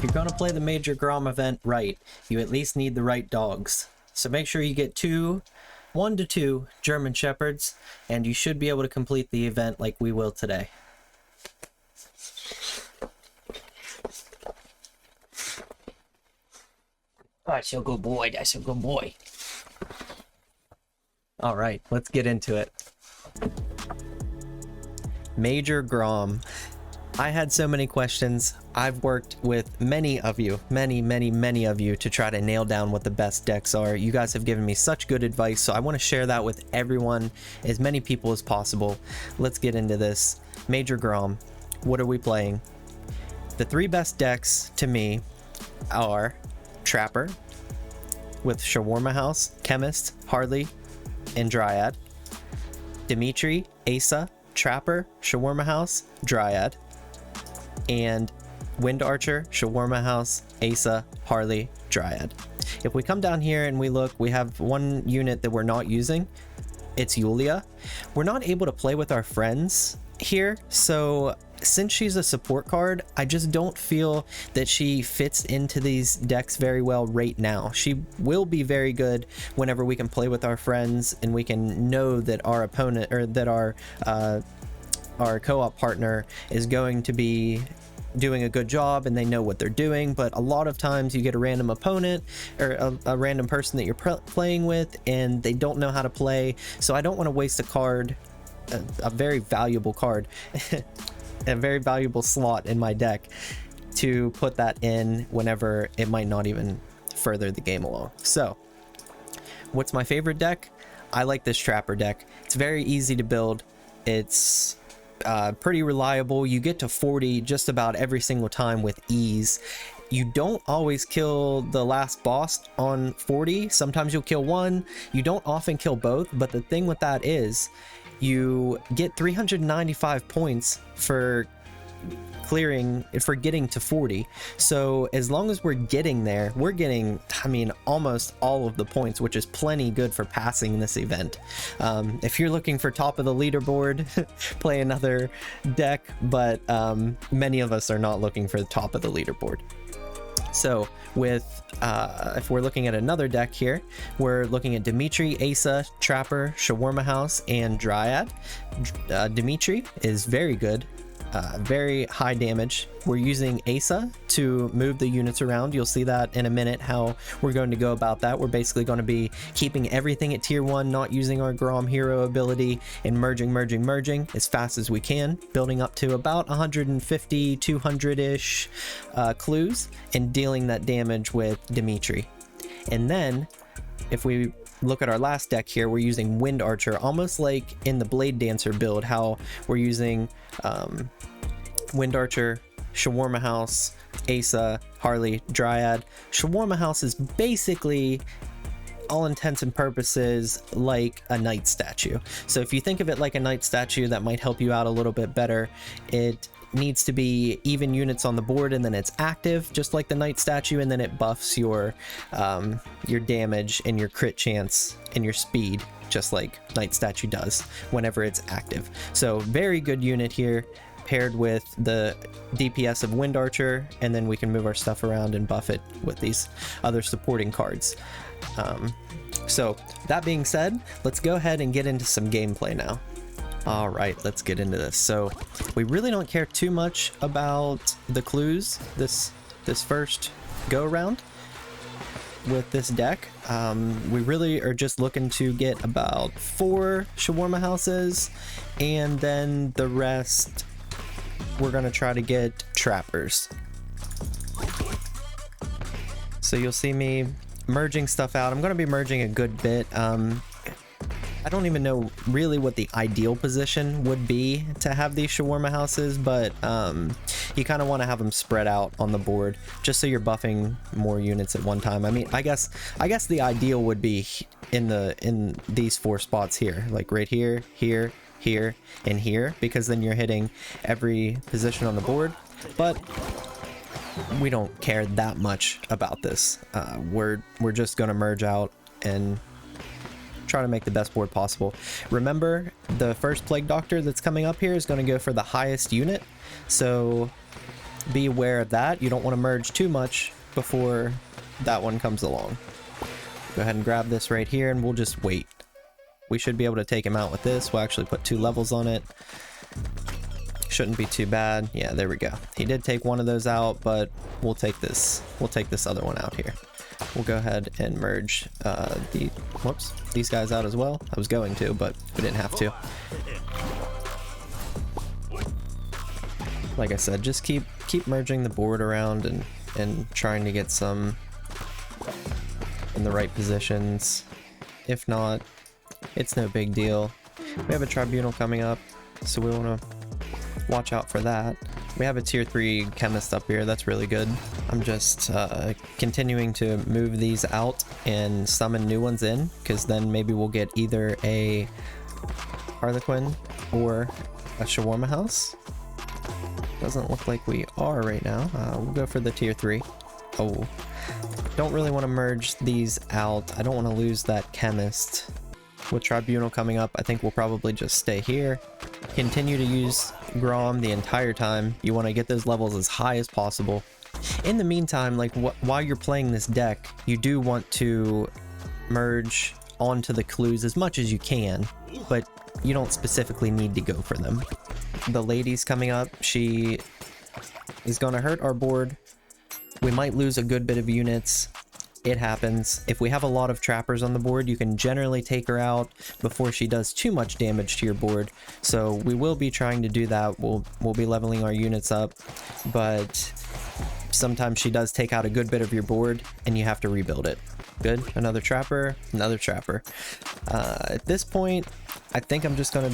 if you're going to play the Major Grom event right, you at least need the right dogs. So make sure you get 1 to 2 German Shepherds, and you should be able to complete the event like we will today. That's a good boy, that's a good boy. All right, let's get into it. Major Grom. I had so many questions. I've worked with many of you, many of you, to try to nail down what the best decks are. You guys have given me such good advice, so I want to share that with everyone, as many people as possible. Let's get into this. Major Grom, what are we playing? The 3 best decks to me are Trapper with Shawarma House, Chemist, Harley, and Dryad. Dimitri, Asa, Trapper, Shawarma House, Dryad. And Wind Archer, Shawarma House, Asa, Harley, Dryad. If we come down here and we look, we have one unit that we're not using. It's Yulia. We're not able to play with our friends here, so since she's a support card, I just don't feel that she fits into these decks very well right now. She will be very good whenever we can play with our friends and we can know that our opponent, or that our co-op partner is going to be doing a good job and they know what they're doing. But a lot of times you get a random opponent or a random person that you're playing with and they don't know how to play, so I don't want to waste a card, a very valuable card a very valuable slot in my deck, to put that in whenever it might not even further the game along. So what's my favorite deck? I like this Trapper deck. It's very easy to build. It's pretty reliable. You get to 40 just about every single time with ease. You don't always kill the last boss on 40. Sometimes you'll kill one. You don't often kill both, but the thing with that is you get 395 points for getting to 40. So as long as we're getting there, we're getting, I mean, almost all of the points, which is plenty good for passing this event. If you're looking for top of the leaderboard, play another deck, but many of us are not looking for the top of the leaderboard. So with if we're looking at another deck here, we're looking at Dimitri, Asa, Trapper, Shawarma House, and Dryad. Dimitri is very good, very high damage. We're using Asa to move the units around. You'll see that in a minute how we're going to go about that. We're basically going to be keeping everything at tier 1, not using our Grom hero ability, and merging as fast as we can, building up to about 150, 200-ish clues, and dealing that damage with Dimitri. And then if we look at our last deck here, we're using Wind Archer, almost like in the Blade Dancer build, how we're using Wind Archer, Shawarma House, Asa, Harley, Dryad. Shawarma House is basically, all intents and purposes, like a knight statue. So if you think of it like a knight statue, that might help you out a little bit better. It needs to be even units on the board, and then it's active just like the knight statue, and then it buffs your damage and your crit chance and your speed just like knight statue does whenever it's active. So very good unit here, paired with the DPS of Wind Archer, and then we can move our stuff around and buff it with these other supporting cards. So that being said, let's go ahead and get into some gameplay now. All right, let's get into this. So we really don't care too much about the clues this first go around with this deck. We really are just looking to get about 4 Shawarma Houses, and then the rest we're gonna try to get Trappers. So you'll see me merging stuff out. I'm gonna be merging a good bit. I don't even know really what the ideal position would be to have these Shawarma Houses, but you kind of want to have them spread out on the board just so you're buffing more units at one time. I mean, I guess the ideal would be in these 4 spots here, like right here, here, here, and here, because then you're hitting every position on the board. But we don't care that much about this. We're just gonna merge out and try to make the best board possible. Remember, the first Plague Doctor that's coming up here is going to go for the highest unit, so be aware of that. You don't want to merge too much before that one comes along. Go ahead and grab this right here and we'll just wait. We should be able to take him out with this. We'll actually put 2 levels on it. Shouldn't be too bad. Yeah, there we go. He did take one of those out, but we'll take this. We'll take this other one out here. We'll go ahead and merge these guys out as well. I was going to, but we didn't have to. Like I said, just keep merging the board around and trying to get some in the right positions. If not, it's no big deal. We have a tribunal coming up, so we want to watch out for that. We have a tier 3 chemist up here. That's really good. I'm just continuing to move these out and summon new ones in, because then maybe we'll get either a Harlequin or a shawarma house. Doesn't look like we are right now. We'll go for the tier 3. Oh, don't really want to merge these out. I don't want to lose that chemist. With tribunal coming up, I think we'll probably just stay here. Continue to use Grom the entire time. You want to get those levels as high as possible. In the meantime, like while you're playing this deck, you do want to merge onto the clues as much as you can, but you don't specifically need to go for them. The lady's coming up. She is going to hurt our board. We might lose a good bit of units. It happens. If we have a lot of trappers on the board, you can generally take her out before she does too much damage to your board. So we will be trying to do that. We'll be leveling our units up, but sometimes she does take out a good bit of your board and you have to rebuild it. Good. Another trapper, another trapper. At this point, I think I'm just gonna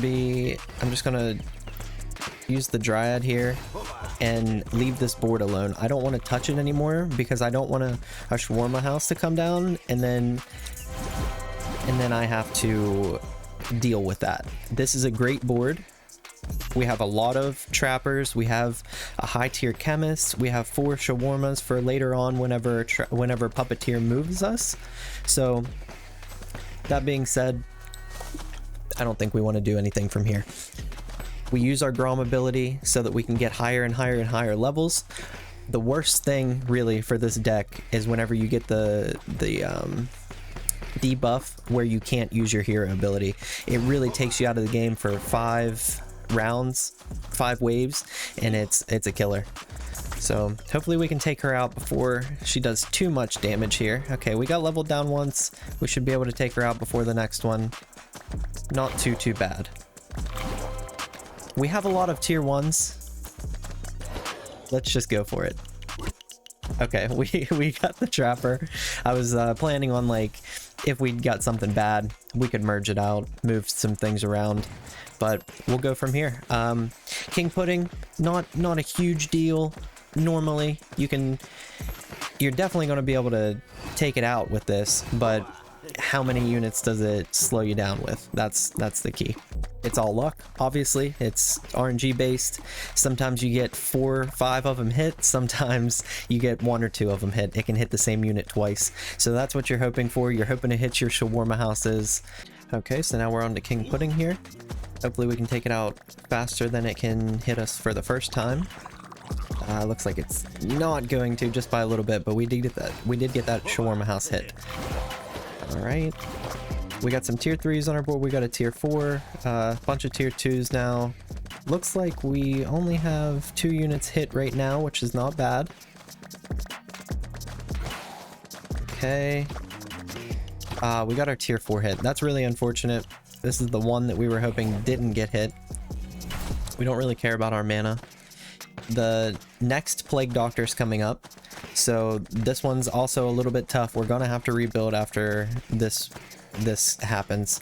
use the Dryad here and leave this board alone. I don't want to touch it anymore because I don't want a shawarma house to come down and then I have to deal with that. This is a great board. We have a lot of trappers. We have a high tier chemist. We have 4 shawarmas for later on whenever puppeteer moves us. So that being said, I don't think we want to do anything from here. We use our Grom ability so that we can get higher and higher and higher levels. The worst thing really for this deck is whenever you get the debuff where you can't use your hero ability. It really takes you out of the game for 5 rounds, 5 waves, and it's a killer. So hopefully we can take her out before she does too much damage here. Okay, we got leveled down once. We should be able to take her out before the next one. Not too bad. We have a lot of tier 1s. Let's just go for it. Okay, we got the trapper. I was planning on, like, if we got something bad, we could merge it out, move some things around, but we'll go from here. King Pudding, not a huge deal. Normally, you're definitely going to be able to take it out with this, but how many units does it slow you down with? That's the key. It's all luck, obviously. It's RNG based. Sometimes you get 4 or 5 of them hit. Sometimes you get 1 or 2 of them hit. It can hit the same unit twice. So that's what you're hoping for. You're hoping to hit your shawarma houses. Okay, so now we're on to King Pudding here. Hopefully we can take it out faster than it can hit us for the first time. Looks like it's not going to, just by a little bit, but we did get that shawarma house hit. All right. We got some tier 3s on our board. We got a tier 4, a bunch of tier 2s now. Looks like we only have 2 units hit right now, which is not bad. Okay. We got our tier 4 hit. That's really unfortunate. This is the one that we were hoping didn't get hit. We don't really care about our mana. The next Plague Doctor's coming up, so this one's also a little bit tough. We're gonna have to rebuild after this happens.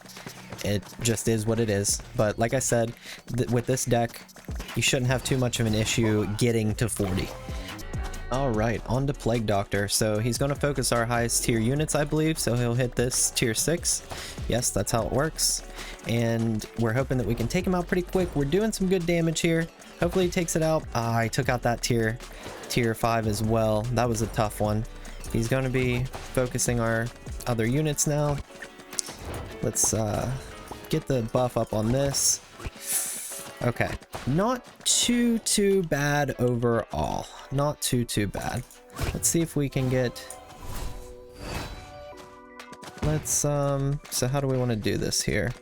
It just is what it is. But like I said, with this deck, you shouldn't have too much of an issue getting to 40. Alright, on to Plague Doctor. So he's going to focus our highest tier units, I believe, so he'll hit this tier 6. Yes, that's how it works. And we're hoping that we can take him out pretty quick. We're doing some good damage here. Hopefully he takes it out. I took out that tier 5 as well. That was a tough one. He's going to be focusing our other units now. Let's get the buff up on this. Okay, not too bad overall. Not too bad. Let's see if we can get... Let's, so how do we want to do this here?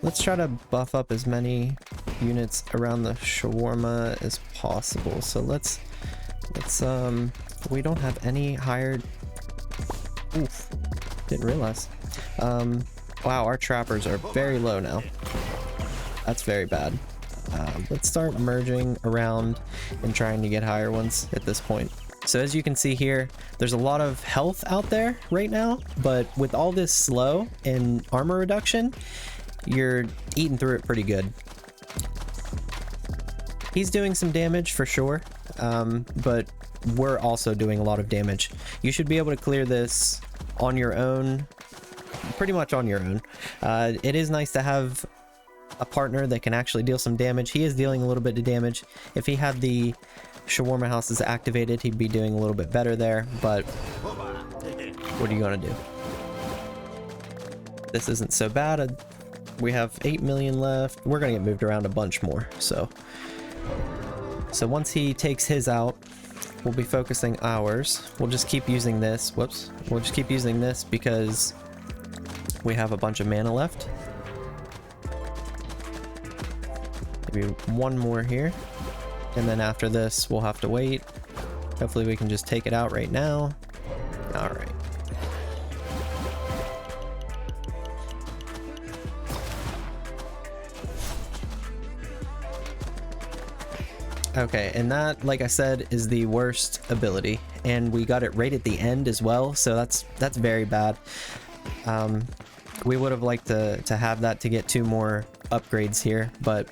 Let's try to buff up as many units around the shawarma as possible. So let's, we don't have any hired... Oof, didn't realize. Wow, our trappers are very low now. That's very bad. Let's start merging around and trying to get higher ones at this point. So as you can see here, there's a lot of health out there right now, but with all this slow and armor reduction, you're eating through it pretty good. He's doing some damage for sure, but we're also doing a lot of damage. You should be able to clear this on your own, pretty much on your own. It is nice to have a partner that can actually deal some damage. He is dealing a little bit of damage. If he had the shawarma houses activated, he'd be doing a little bit better there, but what are you gonna do? This isn't so bad. We have 8 million left. We're gonna get moved around a bunch more, so once he takes his out, we'll be focusing ours. We'll just keep using this. Whoops. We'll just keep using this because we have a bunch of mana left. Maybe one more here. And then after this, we'll have to wait. Hopefully we can just take it out right now. All right. Okay, and that, like I said, is the worst ability, and we got it right at the end as well, so that's very bad. We would have liked to have that to get 2 more upgrades here, but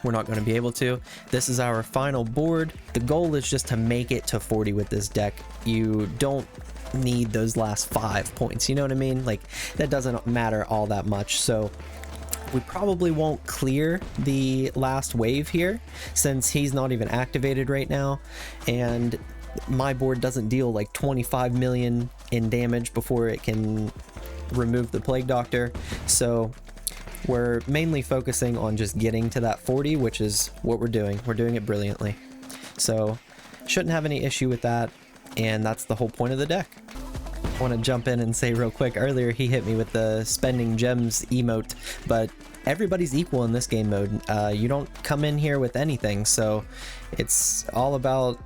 we're not going to be able to. This is our final board. The goal is just to make it to 40 with this deck. You don't need those last 5 points, you know what I mean? Like, that doesn't matter all that much, so we probably won't clear the last wave here since he's not even activated right now, and my board doesn't deal like 25 million in damage before it can remove the Plague Doctor, so we're mainly focusing on just getting to that 40, which is what we're doing. We're doing it brilliantly. So shouldn't have any issue with that, and that's the whole point of the deck. I want to jump in and say real quick, earlier he hit me with the spending gems emote, but everybody's equal in this game mode. You don't come in here with anything, so it's all about,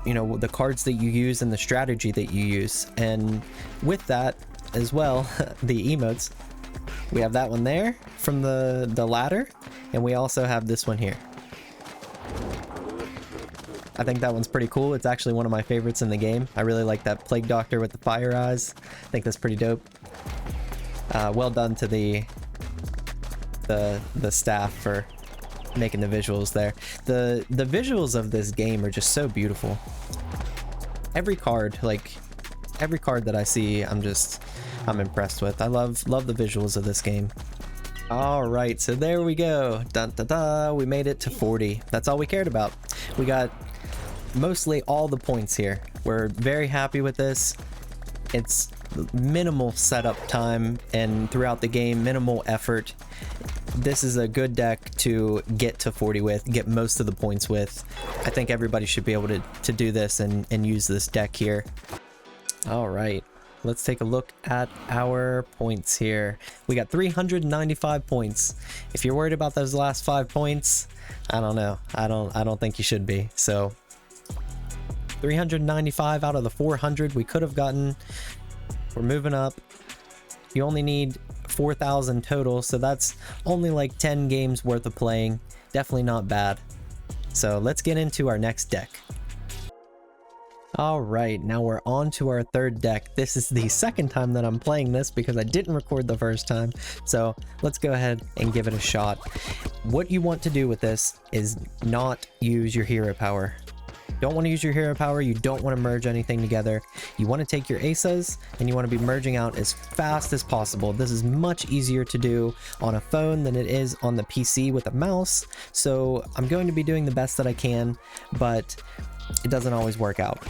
you know, the cards that you use and the strategy that you use. And with that as well, the emotes, we have that one there from the ladder, and we also have this one here. I think that one's pretty cool. It's actually one of my favorites in the game. I really like that Plague Doctor with the fire eyes. I think that's pretty dope. Well done to the staff for making the visuals there. The visuals of this game are just so beautiful. Every card, like every card that I see, I'm impressed with. I love the visuals of this game. All right, so there we go. Dun, dun, dun. We made it to 40. That's all we cared about. We got mostly all the points here. We're very happy with this. It's minimal setup time, and throughout the game, minimal effort. This is a good deck to get to 40 with, get most of the points with. I think everybody should be able to do this and use this deck here. All right. Let's take a look at our points here. We got 395 points. If you're worried about those last 5 points, I don't know. I don't think you should be. So 395 out of the 400 we could have gotten. We're moving up. You only need 4,000 total, so that's only like 10 games worth of playing. Definitely not bad. So let's get into our next deck. All right, now we're on to our third deck. This is the second time that I'm playing this because I didn't record the first time. So let's go ahead and give it a shot. What you want to do with this is not use your hero power. Don't want to use your hero power. You don't want to merge anything together. You want to take your ASAs and you want to be merging out as fast as possible. This is much easier to do on a phone than it is on the PC with a mouse. So I'm going to be doing the best that I can, but it doesn't always work out.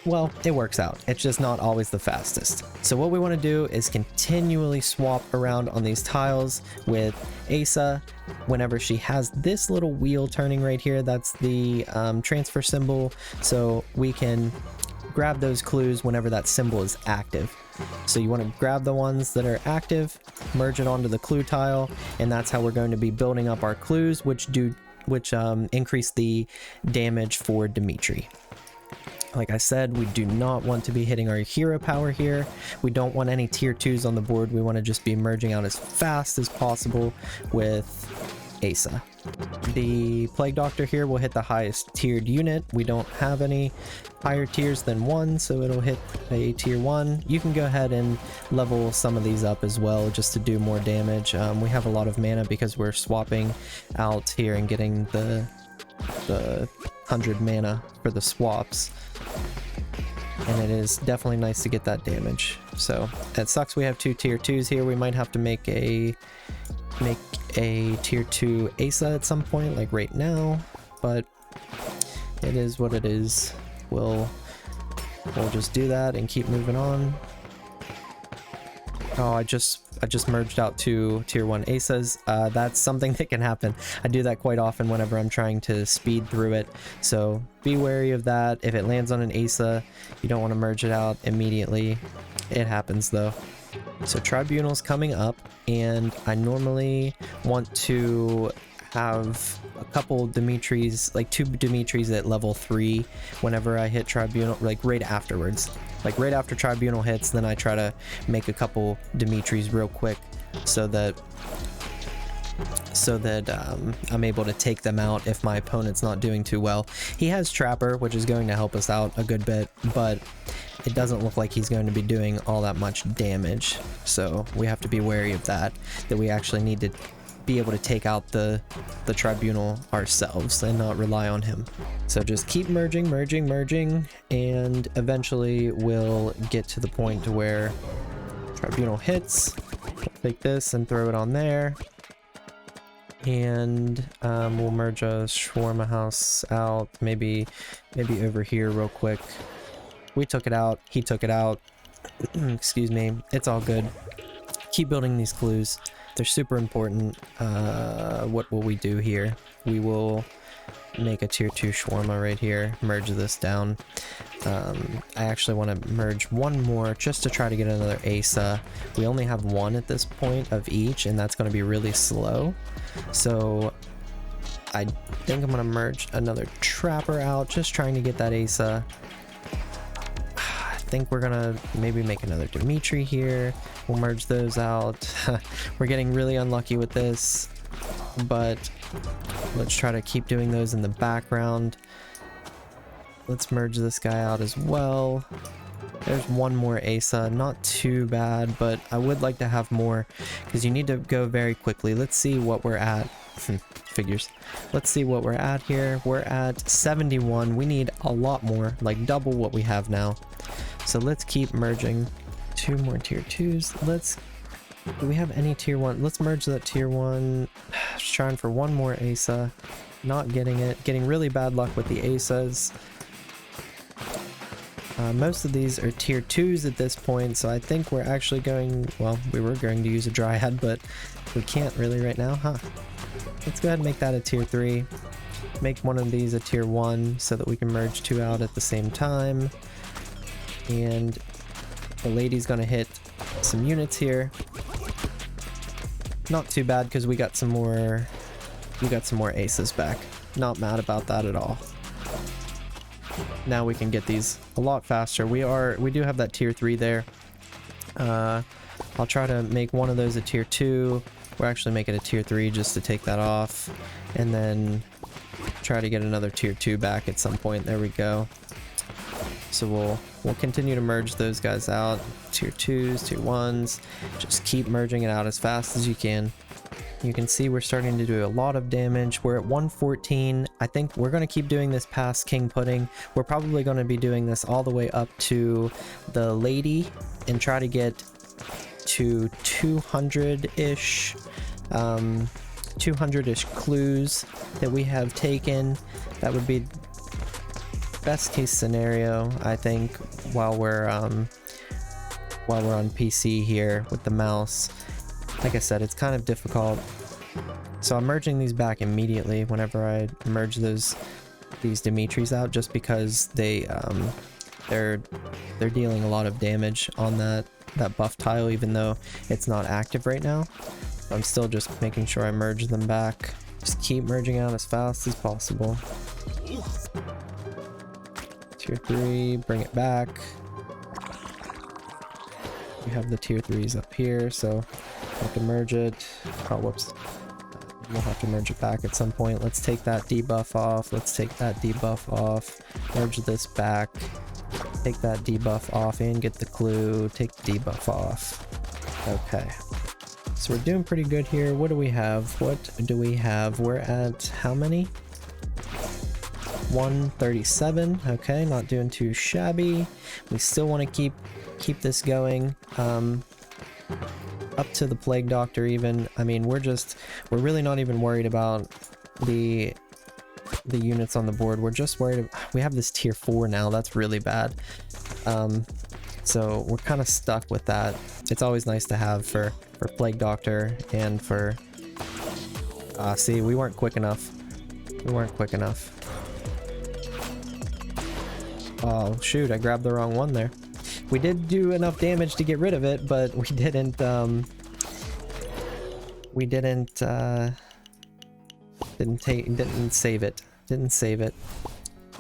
well, it works out. It's just not always the fastest. So what we want to do is continually swap around on these tiles with Asa. Whenever she has this little wheel turning right here, that's the transfer symbol. So we can grab those clues whenever that symbol is active. So you want to grab the ones that are active, merge it onto the clue tile, and that's how we're going to be building up our clues, which increase the damage for Dimitri. Like I said, we do not want to be hitting our hero power here. We don't want any tier 2s on the board. We want to just be merging out as fast as possible with Asa. The Plague Doctor here will hit the highest tiered unit. We don't have any higher tiers than 1, so it'll hit a tier 1. You can go ahead and level some of these up as well just to do more damage. We have a lot of mana because we're swapping out here and getting the 100 mana for the swaps, and it is definitely nice to get that damage. So it sucks we have 2 tier 2s here. We might have to make a tier 2 Asa at some point, like right now, but it is what it is. We'll just do that and keep moving on. Oh, I just merged out 2 tier 1 Asas. That's something that can happen. I do that quite often whenever I'm trying to speed through it, so be wary of that. If it lands on an Asa, you don't want to merge it out immediately. It happens though. So Tribunal's coming up, and I normally want to have a couple Dimitris, like 2 Dimitris at level 3 whenever I hit Tribunal, like right afterwards. Like right after Tribunal hits, then I try to make a couple Dimitris real quick so that I'm able to take them out if my opponent's not doing too well. He has Trapper, which is going to help us out a good bit, but it doesn't look like he's going to be doing all that much damage, so we have to be wary of that we actually need to be able to take out the Tribunal ourselves and not rely on him. So just keep merging, and eventually we'll get to the point to where Tribunal hits. Take this and throw it on there, and we'll merge a Shawarma house out, maybe over here real quick. We took it out, he took it out. Excuse me, it's all good. Keep building these clues. They're super important. What will we do here? We will make a tier 2 shawarma right here, merge this down. I actually want to merge one more just to try to get another Asa. We only have 1 at this point of each, and that's going to be really slow. So I think I'm going to merge another Trapper out, just trying to get that Asa. I think we're gonna maybe make another Dimitri here. We'll merge those out. We're getting really unlucky with this, but let's try to keep doing those in the background. Let's merge this guy out as well. There's one more Asa, not too bad, but I would like to have more because you need to go very quickly. Let's see what we're at. Figures. Let's see what we're at here. We're at 71. We need a lot more, like double what we have now. So let's keep merging. 2 more tier 2s. Do we have any tier 1? Let's merge that tier 1. Just trying for one more Asa. Not getting it. Getting really bad luck with the Asas. Most of these are tier 2s at this point, so I think we're actually going, well, we were going to use a Dryad, but we can't really right now, huh? Let's go ahead and make that a tier 3. Make one of these a tier 1 so that we can merge 2 out at the same time. And the lady's gonna hit some units here. Not too bad because we got some more Asas back. Not mad about that at all. Now we can get these a lot faster. We do have that tier 3 there. I'll try to make one of those a tier 2. We'll actually make it a tier 3 just to take that off, and then try to get another tier 2 back at some point. There we go. So we'll continue to merge those guys out. Tier 2s, tier 1s. Just keep merging it out as fast as you can. You can see we're starting to do a lot of damage. We're at 114. I think we're going to keep doing this past King Pudding. We're probably going to be doing this all the way up to the lady and try to get to 200-ish 200-ish clues that we have taken. That would be best case scenario, I think, while we're on PC here with the mouse, like I said, it's kind of difficult. So I'm merging these back immediately whenever I merge these Dimitris out, just because they're dealing a lot of damage on that buff tile, even though it's not active right now. I'm still just making sure I merge them back. Just keep merging out as fast as possible. Tier 3, bring it back. We have the tier 3s up here, so I have to merge it. Oh, whoops. We'll have to merge it back at some point. Let's take that debuff off. Let's take that debuff off. Merge this back. Take that debuff off and get the clue. Take the debuff off. Okay. So we're doing pretty good here. What do we have? What do we have? We're at how many? 137. Okay, not doing too shabby. We still want to keep this going. Up to the Plague Doctor even. I mean, we're really not even worried about the units on the board. We're just worried we have this tier 4 now. That's really bad. So we're kind of stuck with that. It's always nice to have for Plague Doctor and for see, we weren't quick enough. Oh shoot, I grabbed the wrong one there. We did do enough damage to get rid of it, but we didn't save it. Didn't save it.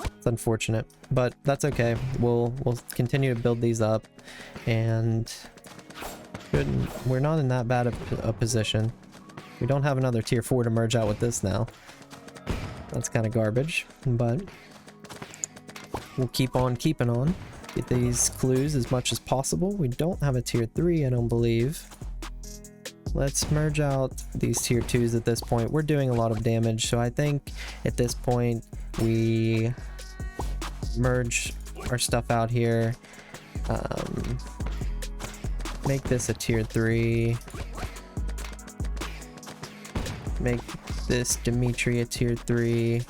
It's unfortunate, but that's okay. We'll continue to build these up, and we're not in that bad a position. We don't have another tier 4 to merge out with this now. That's kind of garbage, but we'll keep on keeping on. Get these clues as much as possible. We don't have a tier 3, I don't believe. Let's merge out these tier 2s at this point. We're doing a lot of damage, so I think at this point we merge our stuff out here. Make this a tier 3. Make this Dimitri a tier 3.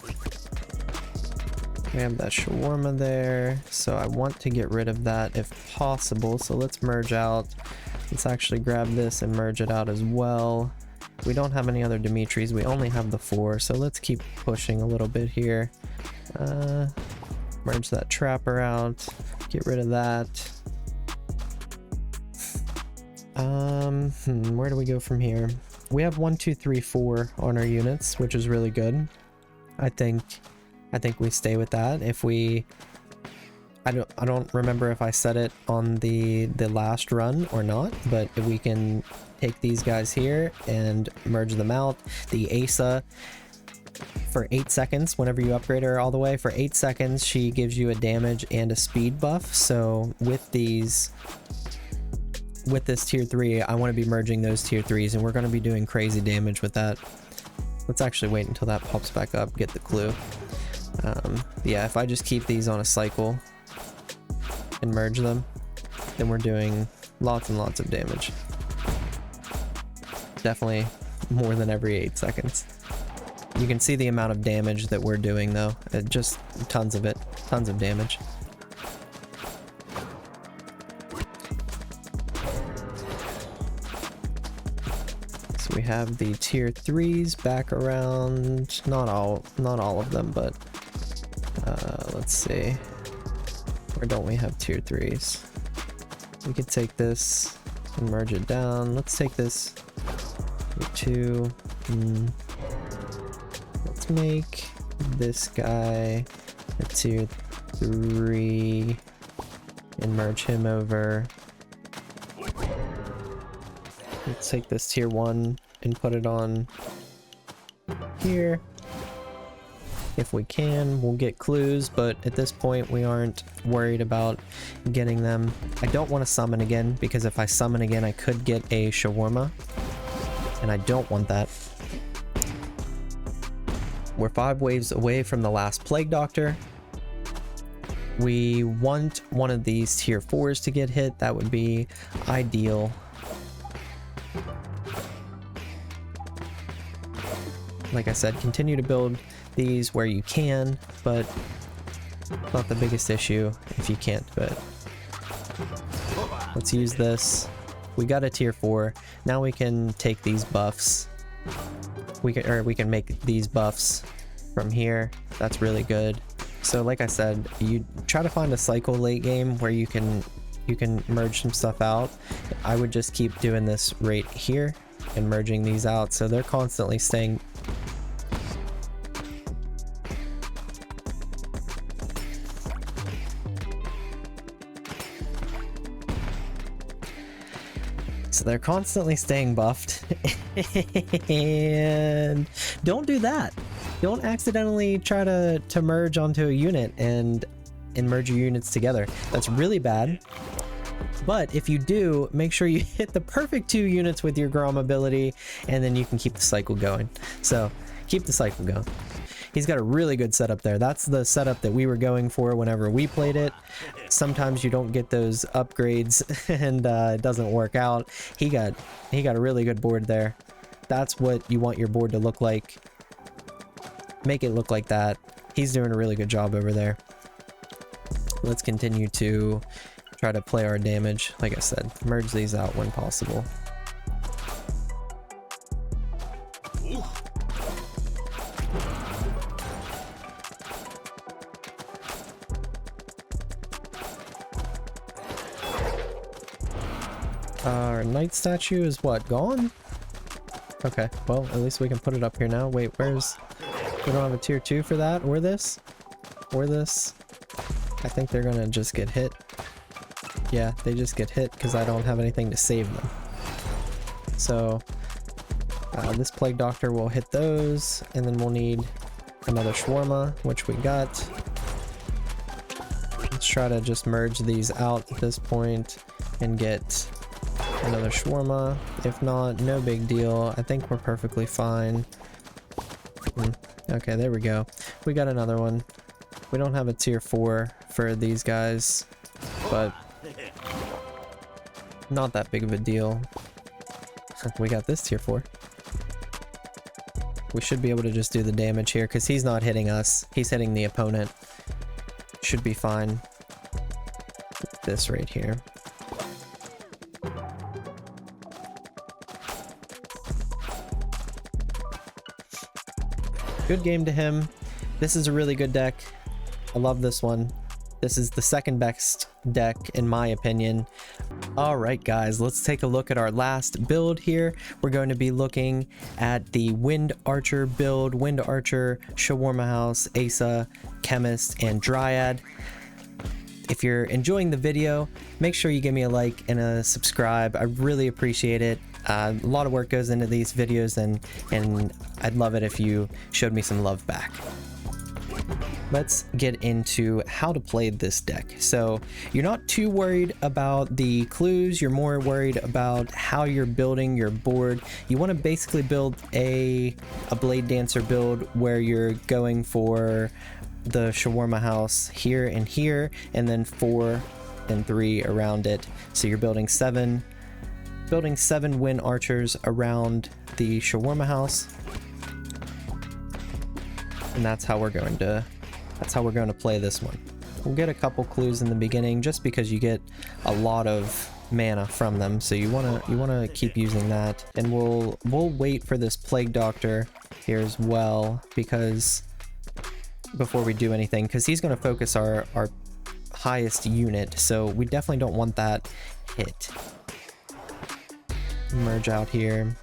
We have that shawarma there, so I want to get rid of that if possible. So let's merge out. Let's actually grab this and merge it out as well. We don't have any other Dimitris, we only have the 4, so let's keep pushing a little bit here. Merge that trapper out, get rid of that. Where do we go from here? We have 1, 2, 3, 4 on our units, which is really good. I think we stay with that. If we, I don't remember if I said it on the last run or not, but if we can take these guys here and merge them out, the Asa for 8 seconds, whenever you upgrade her all the way, for 8 seconds she gives you a damage and a speed buff. So with this tier 3, I want to be merging those tier 3s, and we're going to be doing crazy damage with that. Let's actually wait until that pops back up, get the clue. Yeah, if I just keep these on a cycle and merge them, then we're doing lots and lots of damage. Definitely more than every 8 seconds. You can see the amount of damage that we're doing though. Just tons of it. Tons of damage. So we have the tier 3s back around. Not all of them, but let's see. Where don't we have tier 3s? We could take this and merge it down. Let's take this to let's make this guy a tier 3 and merge him over. Let's take this tier 1 and put it on here. If we can, we'll get clues, but at this point we aren't worried about getting them. I don't want to summon again, because if I summon again I could get a shawarma, and I don't want that. We're 5 waves away from the last Plague Doctor. We want one of these tier 4s to get hit. That would be ideal. Like I said, continue to build these where you can, but Not the biggest issue if you can't, but let's use this. We got a tier 4. Now we can take these buffs. We can make these buffs from here. That's really good. So like I said, you try to find a cycle late game where you can merge some stuff out. I would just keep doing this right here and merging these out so they're constantly staying. So they're constantly staying buffed. And don't do that. Don't accidentally try to merge onto a unit and merge your units together. That's really bad. But if you do, make sure you hit the perfect 2 units with your Grom ability, and then you can keep the cycle going. So keep the cycle going. He's got a really good setup there. That's the setup that we were going for whenever we played it. Sometimes you don't get those upgrades and it doesn't work out. He got a really good board there. That's what you want your board to look like. Make it look like that. He's doing a really good job over there. Let's continue to try to play our damage. Like I said, merge these out when possible. Our knight statue is what, gone? Okay, well, at least we can put it up here now. Wait, where's... We don't have a tier 2 for that, or this? Or this? I think they're gonna just get hit. Yeah, they just get hit because I don't have anything to save them. So, this Plague Doctor will hit those, and then we'll need another Shawarma, which we got. Let's try to just merge these out at this point and get another Shawarma. If not, no big deal. I think we're perfectly fine. Okay, there we go. We got another one. We don't have a tier 4 for these guys, but not that big of a deal. We got this tier 4. We should be able to just do the damage here because he's not hitting us. He's hitting the opponent. Should be fine. This right here. Good game to him. This is a really good deck. I love this one. This is the second best deck in my opinion. Alright guys, let's take a look at our last build here. We're going to be looking at the Wind Archer build. Wind Archer, Shawarma House, Asa, Chemist, and Dryad. If you're enjoying the video, make sure you give me a like and a subscribe. I really appreciate it. A lot of work goes into these videos and I'd love it if you showed me some love back. Let's get into how to play this deck. So you're not too worried about the clues, you're more worried about how you're building your board. You want to basically build a Blade Dancer build where you're going for the Shawarma House here and here, and then 4 and 3 around it. So you're building 7 Wind Archers around the Shawarma House, and that's how we're going to play this one. We'll get a couple clues in the beginning just because you get a lot of mana from them, so you want to keep using that. And we'll wait for this Plague Doctor here as well, because before we do anything, because he's going to focus our highest unit, so we definitely don't want that hit. Merge out here.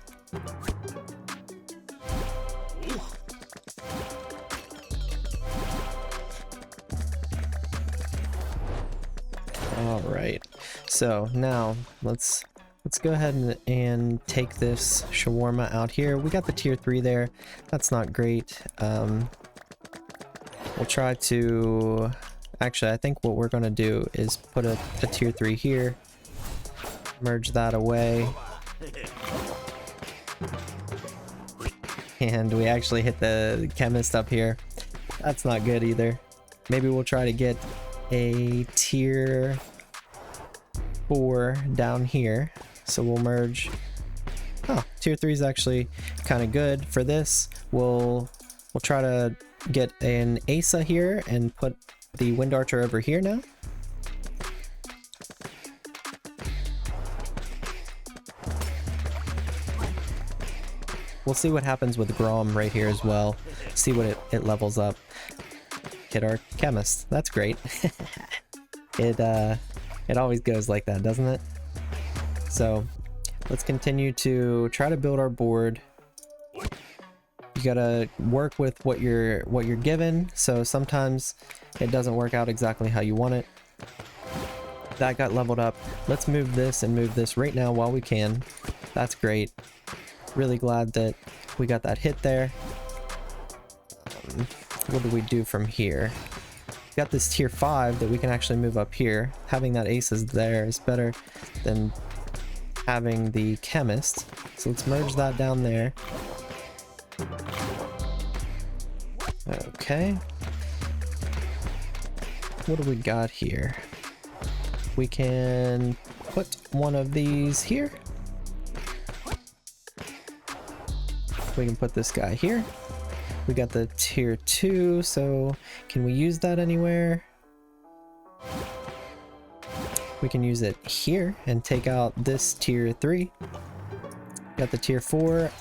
All right, so now let's go ahead and take this Shawarma out here. We got the tier 3 there. That's not great. We'll try to... Actually, I think what we're going to do is put a tier 3 here. Merge that away. And we actually hit the Chemist up here. That's not good either. Maybe we'll try to get a tier 4 down here. So we'll merge. Oh, tier 3 is actually kind of good for this. We'll try to get an Asa here and put the Wind Archer over here now. We'll see what happens with Grom right here as well. See what it levels up. Hit our chemist. That's great. It always goes like that, doesn't it? So let's continue to try to build our board. You gotta work with what you're given. So sometimes it doesn't work out exactly how you want it. That got leveled up. Let's move this and move this right now while we can. That's great. Really glad that we got that hit there. What do we do from here? We got this tier 5 that we can actually move up here. Having that aces there is better than having the chemist. So let's merge that down there. Okay. What do we got here? We can put one of these here. We can put this guy here. We got the tier 2, so can we use that anywhere? We can use it here and take out this tier 3. Got the tier 4.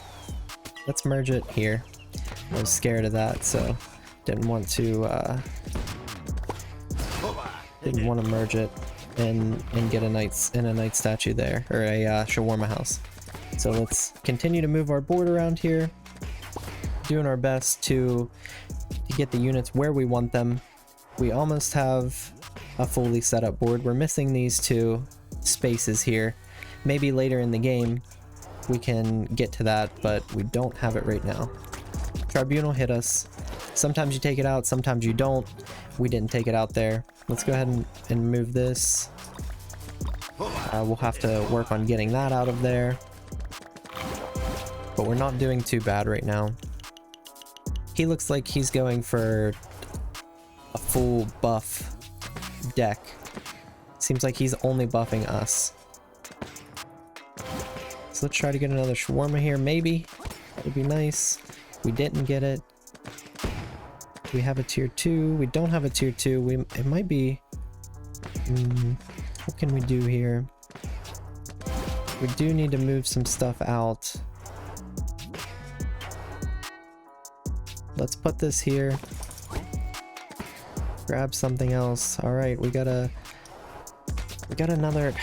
Let's merge it here. I was scared of that, so didn't want to merge it and get a knight statue there, or a shawarma house. So let's continue to move our board around here, doing our best to get the units where we want them. We almost have a fully set up board. We're missing these 2 spaces here. Maybe later in the game we can get to that, but we don't have it right now. Tribunal hit us. Sometimes you take it out, sometimes you don't. We didn't take it out there. Let's go ahead and move this. We'll have to work on getting that out of there. But we're not doing too bad right now. He looks like he's going for a full buff deck. Seems like he's only buffing us. So let's try to get another shawarma here, maybe. That would be nice. We didn't get it. We have a tier 2. We don't have a tier 2. It might be... what can we do here? We do need to move some stuff out. Let's put this here. Grab something else. All right, we got another.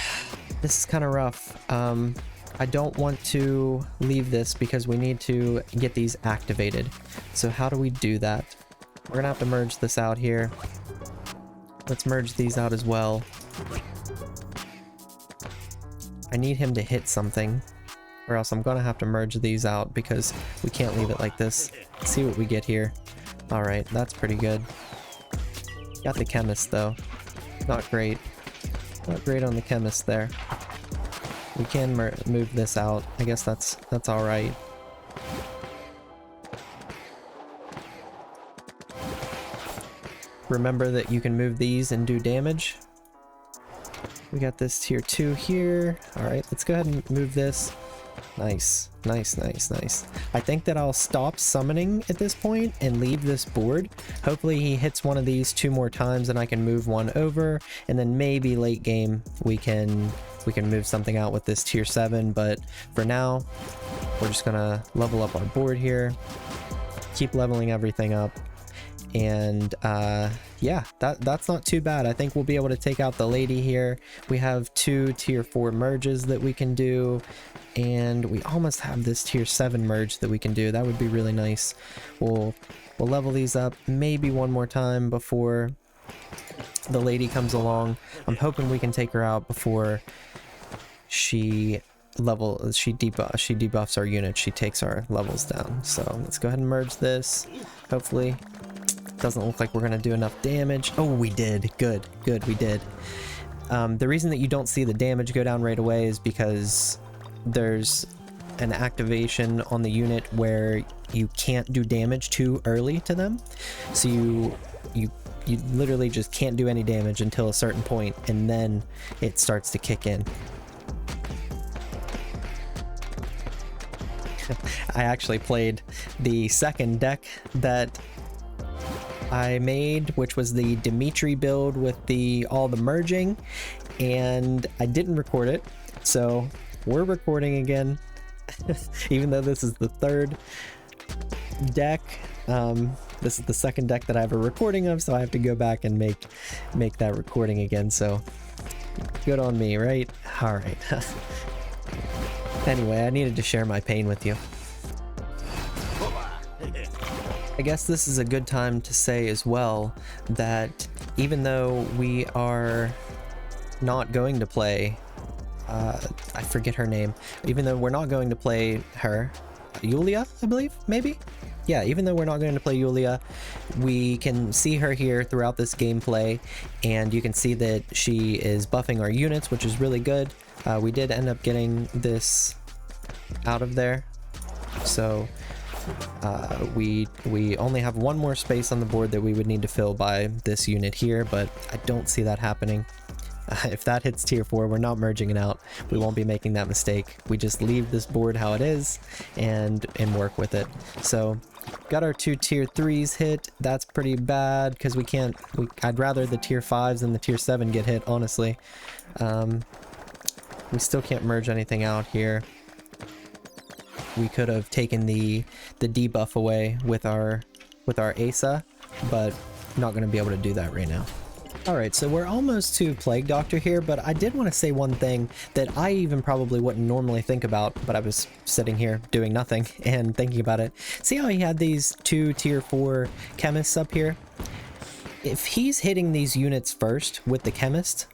This is kind of rough. I don't want to leave this because we need to get these activated. So how do we do that? We're gonna have to merge this out here. Let's merge these out as well. I need him to hit something, or else I'm gonna have to merge these out because we can't leave it like this. Let's see what we get here. All right, that's pretty good. Got the chemist though. Not great. Not great on the chemist there. We can move this out. I guess that's all right. Remember that you can move these and do damage. We got this tier 2 here. All right, let's go ahead and move this. Nice, nice, nice, nice. I think that I'll stop summoning at this point and leave this board. Hopefully he hits one of these 2 more times and I can move one over, and then maybe late game we can move something out with this tier 7, but for now we're just gonna level up our board here, keep leveling everything up, and yeah, that's not too bad. I think we'll be able to take out the lady here. We have 2 tier 4 merges that we can do, and we almost have this tier 7 merge that we can do. That would be really nice. We'll level these up maybe one more time before the lady comes along. I'm hoping we can take her out before she debuffs our unit. She takes our levels down. So let's go ahead and merge this. Hopefully doesn't look like we're gonna do enough damage. Oh, we did. Good, we did. The reason that you don't see the damage go down right away is because there's an activation on the unit where you can't do damage too early to them. So you literally just can't do any damage until a certain point, and then it starts to kick in. I actually played the second deck that I made, which was the Dimitri build with all the merging, and I didn't record it, so we're recording again. Even though this is the third deck, this is the second deck that I have a recording of, so I have to go back and make that recording again. So good on me, right? All right. Anyway, I needed to share my pain with you. I guess this is a good time to say as well that even though we are not going to play, I forget her name, even though we're not going to play her, Yulia, I believe, maybe? Yeah, even though we're not going to play Yulia, we can see her here throughout this gameplay, and you can see that she is buffing our units, which is really good. We did end up getting this out of there, so we only have one more space on the board that we would need to fill by this unit here, but I don't see that happening. If that hits tier 4, we're not merging it out. We won't be making that mistake. We just leave this board how it is and work with it. So got our 2 tier 3s hit. That's pretty bad because I'd rather the tier 5s than the tier 7 get hit, honestly. We still can't merge anything out here. We could have taken the debuff away with our Asa, but not going to be able to do that right now. Alright, so we're almost to Plague Doctor here, but I did want to say one thing that I even probably wouldn't normally think about, but I was sitting here doing nothing and thinking about it. See how he had these 2 tier 4 chemists up here? If he's hitting these units first with the chemist,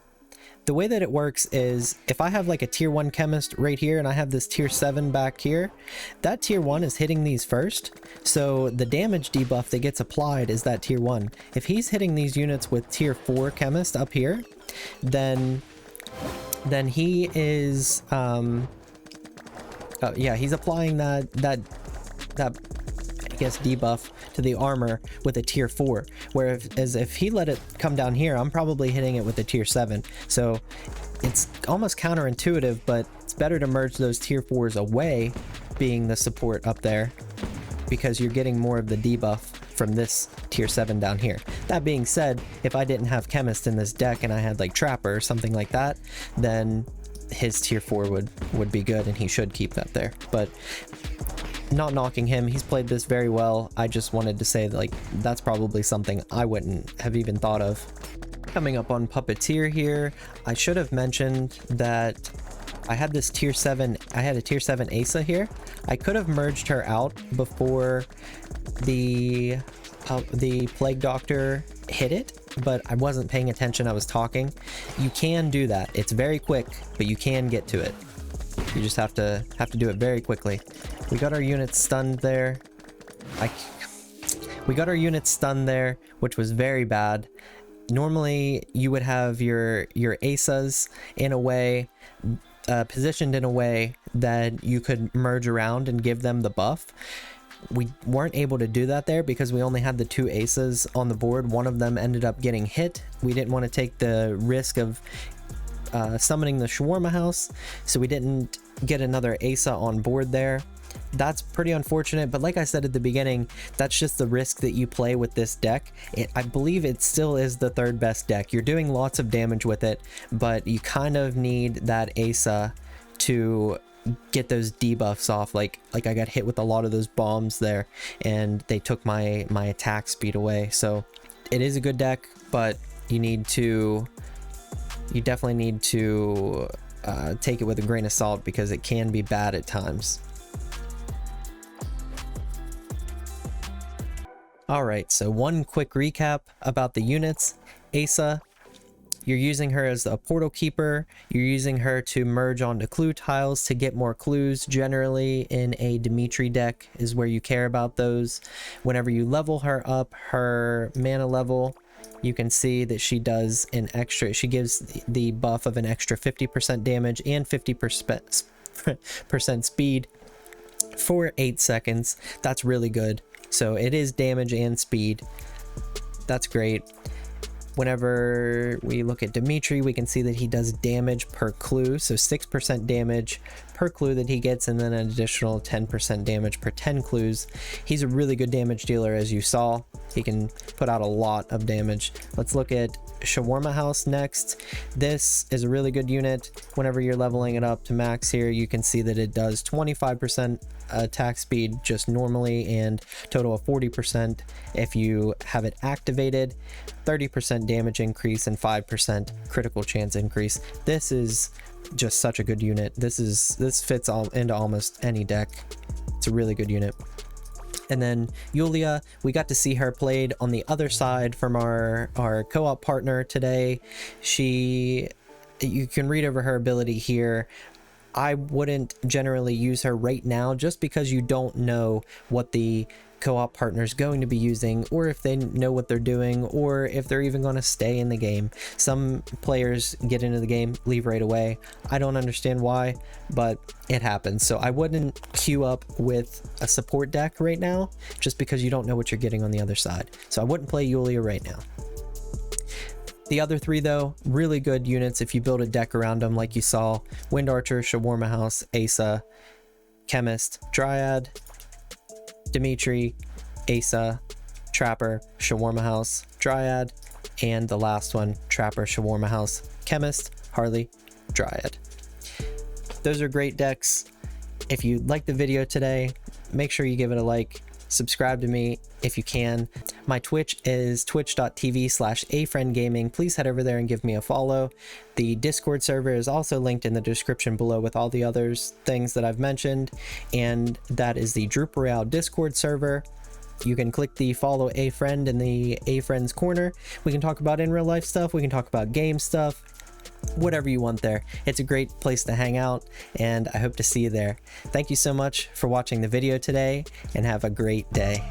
the way that it works is if I have like a tier 1 chemist right here and I have this tier 7 back here, that tier 1 is hitting these first, so the damage debuff that gets applied is that tier 1. If he's hitting these units with tier 4 chemist up here, then he is yeah, he's applying that I guess debuff to the armor with a tier 4, whereas if he let it come down here, I'm probably hitting it with a tier 7. So it's almost counterintuitive, but it's better to merge those tier 4s away, being the support up there, because you're getting more of the debuff from this tier 7 down here. That being said, if I didn't have chemist in this deck and I had like trapper or something like that, then his tier 4 would be good and he should keep that there. But not knocking him, he's played this very well. I just wanted to say that, like, that's probably something I wouldn't have even thought of. Coming up on Puppeteer here, I should have mentioned that I had this tier 7, I had a tier 7 Asa here. I could have merged her out before the Plague Doctor hit it, but I wasn't paying attention, I was talking. You can do that. It's very quick, but you can get to it. You just have to do it very quickly. We got our units stunned there. We got our units stunned there, which was very bad. Normally, you would have your Asas in a way, positioned in a way that you could merge around and give them the buff. We weren't able to do that there because we only had the 2 Asas on the board. One of them ended up getting hit. We didn't want to take the risk of summoning the Shawarma House, so we didn't get another Asa on board there. That's pretty unfortunate, but like I said at the beginning, that's just the risk that you play with this deck. I believe it still is the 3rd best deck. You're doing lots of damage with it, but you kind of need that Asa to get those debuffs off. Like I got hit with a lot of those bombs there, and they took my attack speed away. So it is a good deck, but you definitely need to take it with a grain of salt because it can be bad at times. Alright, so one quick recap about the units. Asa, you're using her as a portal keeper. You're using her to merge onto clue tiles to get more clues. Generally in a Dimitri deck is where you care about those. Whenever you level her up, her mana level, you can see that she gives the buff of an extra 50% damage and 50% speed for 8 seconds. That's really good. So it is damage and speed. That's great. Whenever we look at Dimitri, we can see that he does damage per clue. So 6% damage per clue that he gets, and then an additional 10% damage per 10 clues. He's a really good damage dealer, as you saw. He can put out a lot of damage. Let's look at Shawarma House next. This is a really good unit. Whenever you're leveling it up to max here, you can see that it does 25% attack speed just normally, and total of 40% if you have it activated, 30% damage increase, and 5% critical chance increase. This is just such a good unit. This fits into almost any deck. It's a really good unit. And then Yulia, we got to see her played on the other side from our co-op partner today. You can read over her ability here. I wouldn't generally use her right now just because you don't know what the co-op partner is going to be using, or if they know what they're doing, or if they're even going to stay in the game. Some players get into the game, leave right away. I don't understand why, but it happens. So I wouldn't queue up with a support deck right now just because you don't know what you're getting on the other side. So I wouldn't play Yulia right now. The other three, though, really good units if you build a deck around them, like you saw: Wind Archer, Shawarma House, Asa, Chemist, Dryad, Dimitri, Asa, Trapper, Shawarma House, Dryad, and the last one, Trapper, Shawarma House, Chemist, Harley, Dryad. Those are great decks. If you liked the video today, make sure you give it a like. Subscribe to me if you can. My Twitch is twitch.tv/afriendgaming. Please head over there and give me a follow. The Discord server is also linked in the description below with all the other things that I've mentioned, and that is the Royale Discord server. You can click the follow a friend in the a friends corner. We can talk about in real life stuff, we can talk about game stuff, whatever you want there. It's a great place to hang out, and I hope to see you there. Thank you so much for watching the video today, and have a great day.